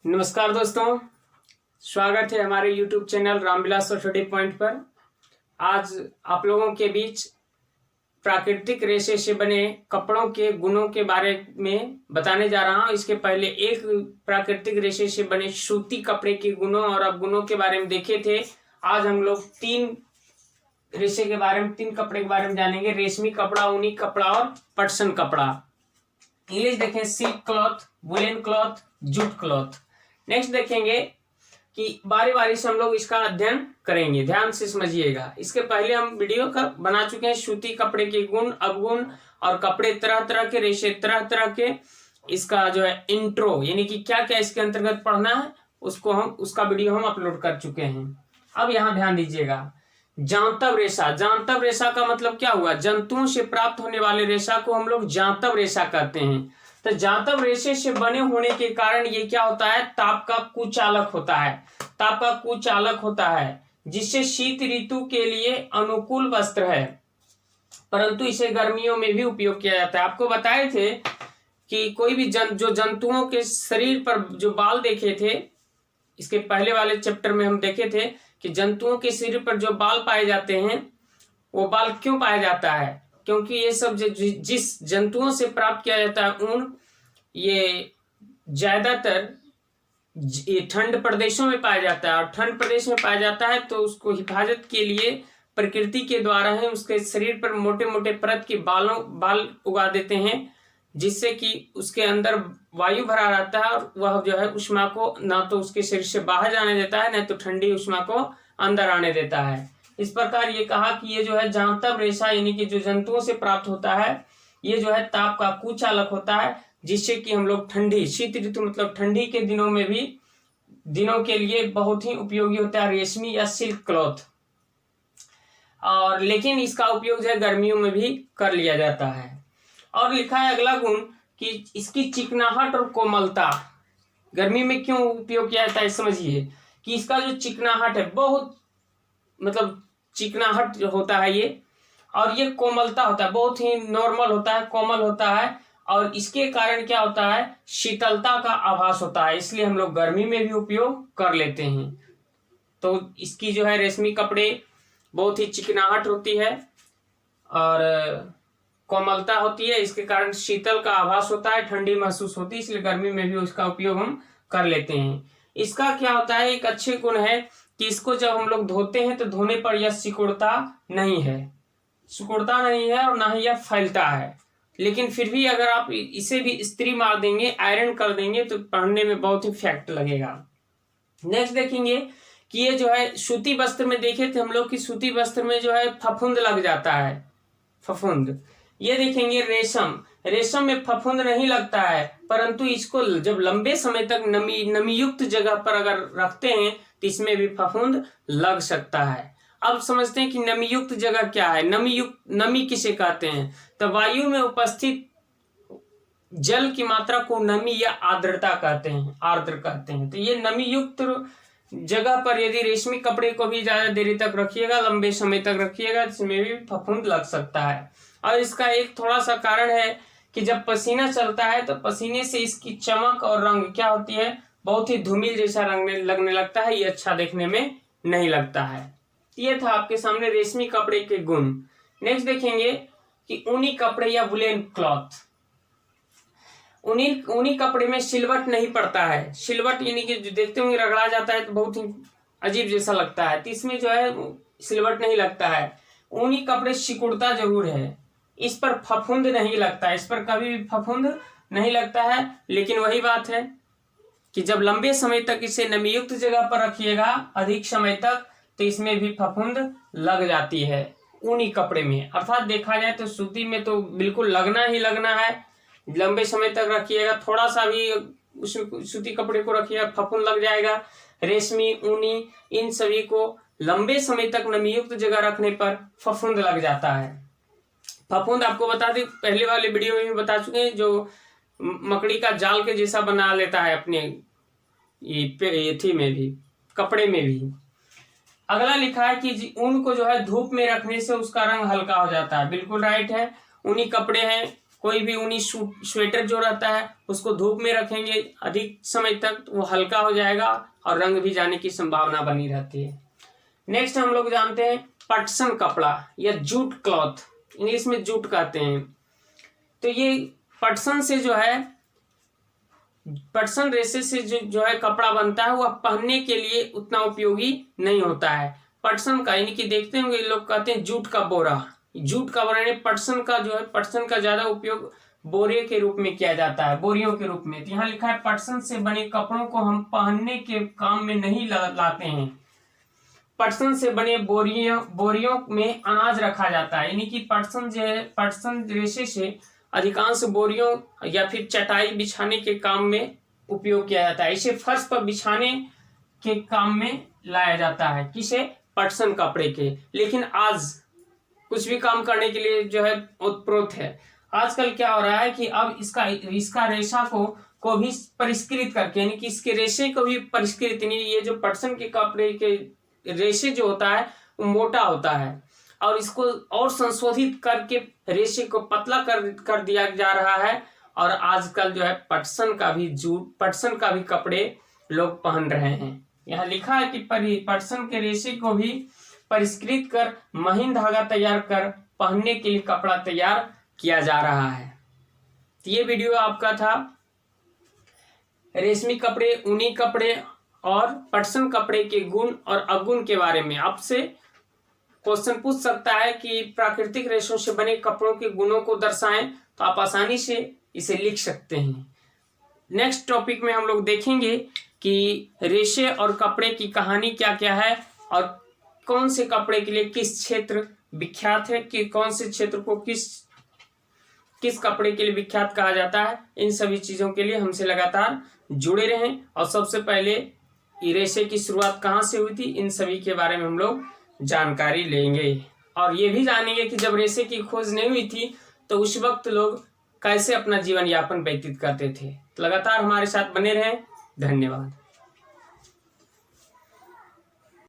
नमस्कार दोस्तों, स्वागत है हमारे YouTube channel Ramvilas study point पर। आज आप लोगों के बीच प्राकृतिक रेशे से बने कपड़ों के गुणों के बारे में बताने जा रहा हूं। इसके पहले एक प्राकृतिक रेशे से बने सूती कपड़े के गुणों और अवगुणों के बारे में देखे थे। आज हम लोग तीन कपड़े के बारे में जानेंगे। रेशमी कपड़ा, ऊनी कपड़ा और पटसन कपड़ा। इंग्लिश देखें silk cloth, woollen cloth, jute cloth. Next देखेंगे कि बारी बारी से हम लोग इसका अध्ययन करेंगे, ध्यान से समझिएगा। इसके पहले हम वीडियो का बना चुके हैं सूती कपड़े के गुण, अवगुण और कपड़े तरह तरह के, रेशे तरह तरह के। इसका जो है इंट्रो यानी कि क्या क्या इसके अंतर्गत पढ़ना है उसका वीडियो हम अपलोड कर चुके हैं। अब यहाँ ध्यान दीजिएगा, जांतव रेशा। जांतव रेशा का मतलब क्या हुआ? जंतुओं से प्राप्त होने वाले रेशा को हम लोग जांतव रेशा कहते हैं। तो जांतव रेशे से बने होने के कारण ये क्या होता है? ताप का कुचालक होता है। ताप का कुचालक होता है, जिससे शीत ऋतु के लिए अनुकूल वस्त्र है, परंतु इसे गर्मियों में भी उपयोग किया जाता है। आपको बताए थे कि कोई भी जो जंतुओं के शरीर पर जो बाल देखे थे, इसके पहले वाले चैप्टर में हम देखे थे कि जंतुओं के शरीर पर जो बाल पाए जाते हैं, वो बाल क्यों पाया जाता है? क्योंकि ये सब जिस जंतुओं से प्राप्त किया जाता है ऊन, ये ज्यादातर ठंड प्रदेशों में पाया जाता है। और ठंड प्रदेश में पाया जाता है तो उसको हिफाजत के लिए प्रकृति के द्वारा ही उसके शरीर पर मोटे मोटे परत के बाल उगा देते हैं, जिससे कि उसके अंदर वायु भरा रहता है और वह जो है उष्मा को ना तो उसके शरीर से बाहर जाने देता है, न तो ठंडी उष्मा को अंदर आने देता है। इस प्रकार ये कहा कि ये जो है जांतव रेशा यानी कि जो जंतुओं से प्राप्त होता है, ये जो है ताप का कुचालक होता है, जिससे कि हम लोग ठंडी, शीत ऋतु मतलब ठंडी के दिनों में भी दिनों के लिए बहुत ही उपयोगी होता है रेशमी या सिल्क क्लॉथ। और लेकिन इसका उपयोग जो है गर्मियों में भी कर लिया जाता है। और लिखा है अगला गुण कि इसकी चिकनाहट और कोमलता। गर्मी में क्यों उपयोग किया जाता है समझिए कि इसका जो चिकनाहट है, बहुत मतलब चिकनाहट होता है ये, और ये कोमलता होता है, बहुत ही नॉर्मल होता है, कोमल होता है। और इसके कारण क्या होता है? शीतलता का आभास होता है, इसलिए हम लोग गर्मी में भी उपयोग कर लेते हैं। तो इसकी जो है रेशमी कपड़े बहुत ही चिकनाहट होती है और कोमलता होती है, इसके कारण शीतल का आभास होता है, ठंडी महसूस होती है, इसलिए गर्मी में भी उसका उपयोग हम कर लेते हैं। इसका क्या होता है? एक अच्छे गुण है कि इसको जब हम लोग धोते हैं तो धोने पर यह सिकुड़ता नहीं है और ना ही यह फैलता है। लेकिन फिर भी अगर आप इसे भी इस्त्री मार देंगे, आयरन कर देंगे, तो पहनने में बहुत ही इफेक्ट लगेगा। नेक्स्ट देखेंगे कि ये जो है सूती वस्त्र में देखे थे हम लोग कि सूती वस्त्र में जो है फफूंद लग जाता है, फफूंद। ये देखेंगे रेशम में फफूंद नहीं लगता है, परंतु इसको जब लंबे समय तक नमी युक्त जगह पर अगर रखते हैं तो इसमें भी फफूंद लग सकता है। अब समझते हैं कि नमी युक्त जगह क्या है। नमी किसे कहते हैं? तो वायु में उपस्थित जल की मात्रा को नमी या आर्द्रता कहते हैं, आर्द्र कहते हैं। तो ये नमी युक्त जगह पर यदि रेशमी कपड़े को भी ज्यादा देरी तक रखिएगा, लंबे समय तक रखिएगा, इसमें भी फफूंद लग सकता है। और इसका एक थोड़ा सा कारण है कि जब पसीना चलता है तो पसीने से इसकी चमक और रंग क्या होती है? बहुत ही धूमिल जैसा रंग लगने लगता है, ये अच्छा देखने में नहीं लगता है। ये था आपके सामने रेशमी कपड़े के गुण। नेक्स्ट देखेंगे कि ऊनी कपड़े या वुलन क्लॉथ। ऊनी कपड़े में सिलवट नहीं पड़ता है। सिलवट यानी कि जो देखते होंगे रगड़ा जाता है तो बहुत ही अजीब जैसा लगता है, तो इसमें जो है सिलवट नहीं लगता है। ऊनी कपड़े सिकुड़ता जरूर है, इस पर फफूंद नहीं लगता है, इस पर कभी भी फफूंद नहीं लगता है। लेकिन वही बात है कि जब लंबे समय तक इसे नमीयुक्त जगह पर रखिएगा, अधिक समय तक, तो इसमें भी फफूंद लग जाती है ऊनी कपड़े में। अर्थात देखा जाए तो सूती में तो बिल्कुल लगना ही लगना है। लंबे समय तक रखिएगा, थोड़ा सा भी उस सूती कपड़े को रखिएगा, फफूंद लग जाएगा। रेशमी, ऊनी, इन सभी को लंबे समय तक नमीयुक्त जगह रखने पर फफूंद लग जाता है। फफूंद आपको बता दें, पहले वाले वीडियो में भी बता चुके हैं, जो मकड़ी का जाल के जैसा बना लेता है अपने ये में भी, कपड़े में भी। अगला लिखा है कि ऊन को जो है धूप में रखने से उसका रंग हल्का हो जाता है। बिल्कुल राइट है। ऊनी कपड़े हैं, कोई भी ऊनी स्वेटर जो रहता है उसको धूप में रखेंगे अधिक समय तक, वो हल्का हो जाएगा और रंग भी जाने की संभावना बनी रहती है। नेक्स्ट हम लोग जानते हैं पटसन कपड़ा या जूट क्लॉथ, इंग्लिश में जूट कहते हैं। तो ये पटसन से जो है, पटसन रेशे से जो है कपड़ा बनता है, वह पहनने के लिए उतना उपयोगी नहीं होता है। पटसन का यानी कि देखते होंगे लोग कहते हैं जूट का बोरा, जूट का बोरा यानी पटसन का जो है, पटसन का ज्यादा उपयोग बोरे के रूप में किया जाता है, बोरियों के रूप में। तो यहाँ लिखा है पटसन से बने कपड़ों को हम पहनने के काम में नहीं लाते हैं। पटसन से बने बोरियों में अनाज रखा जाता है, यानी कि पटसन जो है, पटसन रेशे से अधिकांश बोरियों या फिर चटाई बिछाने के काम में उपयोग किया जाता है। इसे फर्श पर बिछाने के काम में लाया जाता है, किसे? पटसन कपड़े के। लेकिन आज कुछ भी काम करने के लिए जो है ओतप्रोत है। आजकल क्या हो रहा है कि अब इसका रेशा को भी परिष्कृत करके, यानी कि इसके रेशे को भी परिष्कृत, यानी ये जो पटसन के कपड़े के रेशे जो होता है वो मोटा होता है और इसको और संशोधित करके रेशे को पतला कर दिया जा रहा है। और आजकल जो है पटसन का भी कपड़े लोग पहन रहे हैं। यहाँ लिखा है कि पटसन के रेशे को भी परिष्कृत कर महीन धागा तैयार कर पहनने के लिए कपड़ा तैयार किया जा रहा है। तो ये वीडियो आपका था रेशमी कपड़े, ऊनी कपड़े और पटसन कपड़े के गुण और अवगुण के बारे में। आपसे क्वेश्चन पूछ सकता है कि प्राकृतिक रेशों से बने कपड़ों के गुणों को दर्शाएं, तो आप आसानी से इसे लिख सकते हैं। नेक्स्ट टॉपिक में हम लोग देखेंगे कि रेशे और कपड़े की कहानी क्या क्या है और कौन से कपड़े के लिए किस क्षेत्र विख्यात है, कि कौन से क्षेत्र को किस कपड़े के लिए विख्यात कहा जाता है। इन सभी चीजों के लिए हमसे लगातार जुड़े रहें। और सबसे पहले रेशे की शुरुआत कहाँ से हुई थी, इन सभी के बारे में हम लोग जानकारी लेंगे। और ये भी जानेंगे कि जब रेशे की खोज नहीं हुई थी तो उस वक्त लोग कैसे अपना जीवन यापन व्यतीत करते थे। तो लगातार हमारे साथ बने रहें। धन्यवाद।